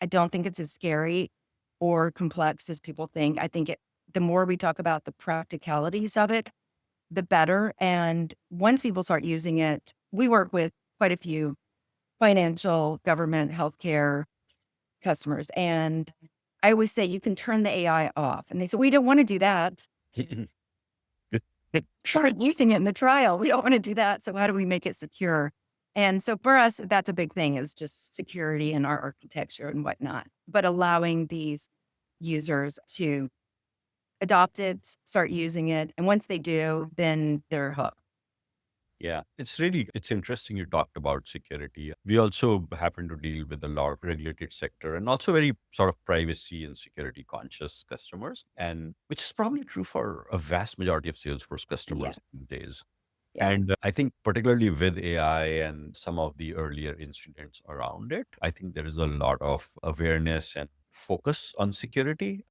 I don't think it's as scary or complex as people think. I think the more we talk about the practicalities of it, the better. And once people start using it, we work with quite a few financial, government, healthcare customers. And I always say you can turn the AI off. And they say, we don't want to do that. Start using it in the trial. We don't want to do that. So how do we make it secure? And so for us, that's a big thing is just security in our architecture and whatnot, but allowing these users to adopt it, start using it. And once they do, then they're hooked. Yeah, it's interesting you talked about security. We also happen to deal with a lot of regulated sector and also very sort of privacy and security conscious customers, and which is probably true for a vast majority of Salesforce Yeah. customers these days. Yeah. And I think particularly with AI and some of the earlier incidents around it, I think there is a lot of awareness and focus on security.